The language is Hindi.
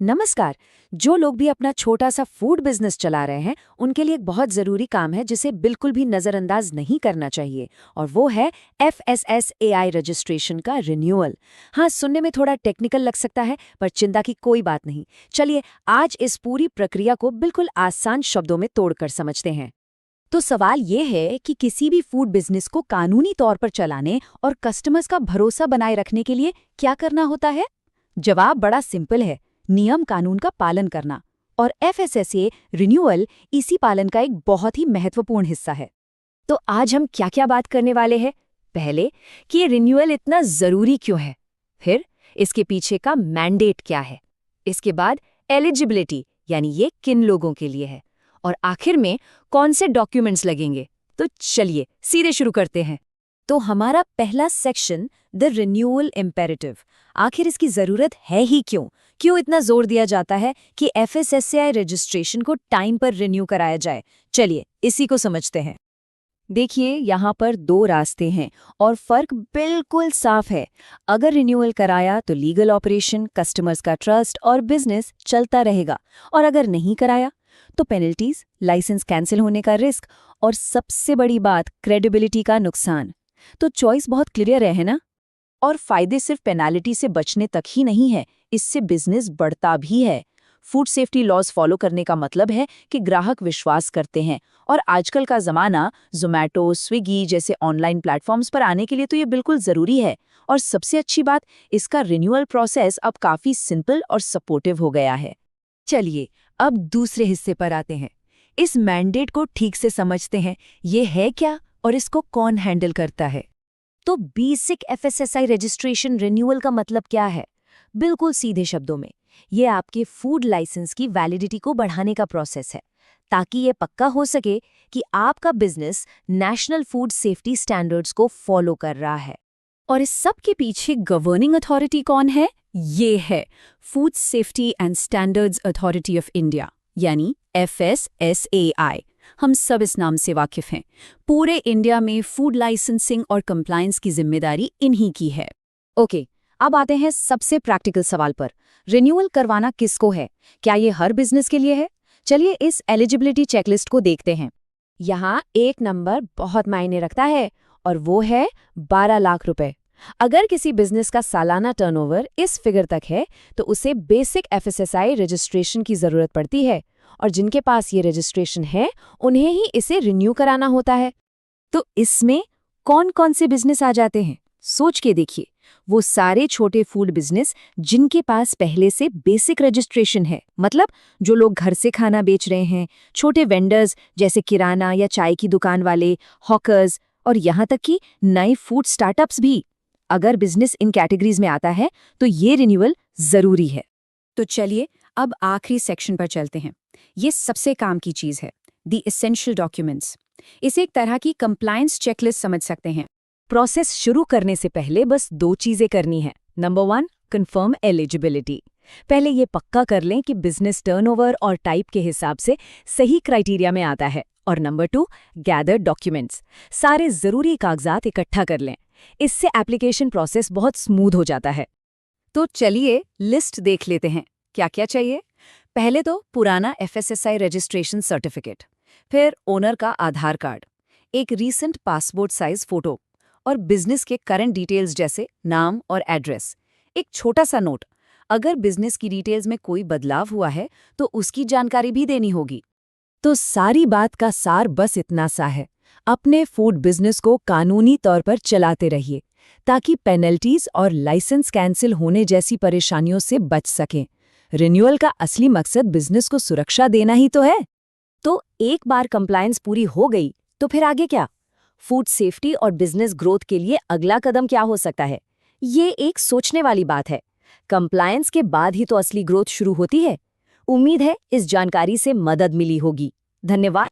नमस्कार। जो लोग भी अपना छोटा सा फूड बिजनेस चला रहे हैं उनके लिए एक बहुत ज़रूरी काम है जिसे बिल्कुल भी नज़रअंदाज नहीं करना चाहिए, और वो है FSSAI रजिस्ट्रेशन का रिन्यूअल। हाँ, सुनने में थोड़ा टेक्निकल लग सकता है, पर चिंता की कोई बात नहीं। चलिए आज इस पूरी प्रक्रिया को बिल्कुल आसान शब्दों में तोड़कर समझते हैं। तो सवाल ये है कि किसी भी फूड बिजनेस को कानूनी तौर पर चलाने और कस्टमर्स का भरोसा बनाए रखने के लिए क्या करना होता है? जवाब बड़ा सिंपल है, नियम कानून का पालन करना। और FSSA रिन्यूअल इसी पालन का एक बहुत ही महत्वपूर्ण हिस्सा है। तो आज हम क्या क्या बात करने वाले हैं? पहले कि ये रिन्यूअल इतना ज़रूरी क्यों है, फिर इसके पीछे का मैंडेट क्या है, इसके बाद एलिजिबिलिटी यानी ये किन लोगों के लिए है, और आखिर में कौन से डॉक्यूमेंट्स लगेंगे। तो चलिए सीधे शुरू करते हैं। तो हमारा पहला सेक्शन, द रिन्यूअल इम्पेरेटिव। आखिर इसकी ज़रूरत है ही क्यों? क्यों इतना जोर दिया जाता है कि FSSAI रजिस्ट्रेशन को टाइम पर रिन्यू कराया जाए? चलिए इसी को समझते हैं। देखिए, यहाँ पर दो रास्ते हैं और फर्क बिल्कुल साफ है। अगर रिन्यूअल कराया तो लीगल ऑपरेशन, कस्टमर्स का ट्रस्ट और बिजनेस चलता रहेगा, और अगर नहीं कराया तो पेनल्टीज, लाइसेंस कैंसिल होने का रिस्क और सबसे बड़ी बात क्रेडिबिलिटी का नुकसान। तो चॉइस बहुत क्लियर है ना? और फायदे सिर्फ पेनाल्टी से बचने तक ही नहीं है, इससे बिजनेस बढ़ता भी है। फूड सेफ्टी लॉज फॉलो करने का मतलब है कि ग्राहक विश्वास करते हैं, और आजकल का जमाना ज़ोमैटो, स्विगी जैसे ऑनलाइन प्लेटफॉर्म्स पर आने के लिए तो ये बिल्कुल ज़रूरी है। और सबसे अच्छी बात, इसका रिन्यूअल प्रोसेस अब काफ़ी सिंपल और सपोर्टिव हो गया है। चलिए अब दूसरे हिस्से पर आते हैं। इस मैंडेट को ठीक से समझते हैं, ये है क्या और इसको कौन हैंडल करता है। तो बेसिक FSSAI रजिस्ट्रेशन रिन्यूअल का मतलब क्या है? बिल्कुल सीधे शब्दों में, ये आपके फूड लाइसेंस की वैलिडिटी को बढ़ाने का प्रोसेस है, ताकि ये पक्का हो सके कि आपका business national food safety standards को फॉलो कर रहा है। और इस सब के पीछे गवर्निंग अथॉरिटी कौन है? ये है food safety and standards authority of India, यानी FSSAI। हम सब इस नाम से वाकिफ हैं। पूरे इंडिया में फूड लाइसेंसिंग और कंप्लायंस की जिम्मेदारी इन्हीं की है। ओके, अब आते हैं सबसे प्रैक्टिकल सवाल पर। रिन्यूअल करवाना किसको है? क्या ये हर बिजनेस के लिए है? चलिए इस एलिजिबिलिटी चेकलिस्ट को देखते हैं। यहाँ एक नंबर बहुत मायने रखता है, और वो है 12 लाख रुपए। अगर किसी बिजनेस का सालाना टर्नओवर इस फिगर तक है तो उसे बेसिक FSSAI रजिस्ट्रेशन की ज़रूरत पड़ती है, और जिनके पास ये रजिस्ट्रेशन है उन्हें ही इसे रिन्यू कराना होता है। तो इसमें कौन कौन से बिजनेस आ जाते हैं? सोच के देखिए, वो सारे छोटे फूड बिजनेस जिनके पास पहले से बेसिक रजिस्ट्रेशन है, मतलब जो लोग घर से खाना बेच रहे हैं, छोटे वेंडर्स जैसे किराना या चाय की दुकान वाले, हॉकर्स, और यहाँ तक कि नए फूड स्टार्टअप्स भी। अगर बिजनेस इन कैटेगरीज में आता है तो ये रिन्यूअल जरूरी है। तो चलिए अब आखिरी सेक्शन पर चलते हैं। ये सबसे काम की चीज है, द एसेंशियल डॉक्यूमेंट्स। इसे एक तरह की कंप्लायंस चेकलिस्ट समझ सकते हैं। प्रोसेस शुरू करने से पहले बस दो चीजें करनी है। Number 1, confirm eligibility. पहले ये पक्का कर लें कि बिजनेस टर्नओवर और टाइप के हिसाब से सही क्राइटेरिया में आता है। और नंबर 2, गैदर डॉक्यूमेंट्स। सारे जरूरी कागजात इकट्ठा कर लें। इससे एप्लीकेशन प्रोसेस बहुत स्मूथ हो जाता है। तो चलिए लिस्ट देख लेते हैं, क्या क्या चाहिए। पहले तो पुराना FSSAI रजिस्ट्रेशन सर्टिफिकेट, फिर ओनर का आधार कार्ड, एक रीसेंट पासपोर्ट साइज फोटो, और बिजनेस के करंट डिटेल्स जैसे नाम और एड्रेस। एक छोटा सा नोट, अगर बिजनेस की डिटेल्स में कोई बदलाव हुआ है तो उसकी जानकारी भी देनी होगी। तो सारी बात का सार बस इतना सा है, अपने फूड बिजनेस को कानूनी तौर पर चलाते रहिए, ताकि पेनल्टीज और लाइसेंस कैंसिल होने जैसी परेशानियों से बच सकें। रिन्यूअल का असली मकसद बिजनेस को सुरक्षा देना ही तो है। तो एक बार कंप्लायंस पूरी हो गई तो फिर आगे क्या? फूड सेफ्टी और बिजनेस ग्रोथ के लिए अगला कदम क्या हो सकता है? ये एक सोचने वाली बात है। कंप्लायंस के बाद ही तो असली ग्रोथ शुरू होती है। उम्मीद है इस जानकारी से मदद मिली होगी। धन्यवाद।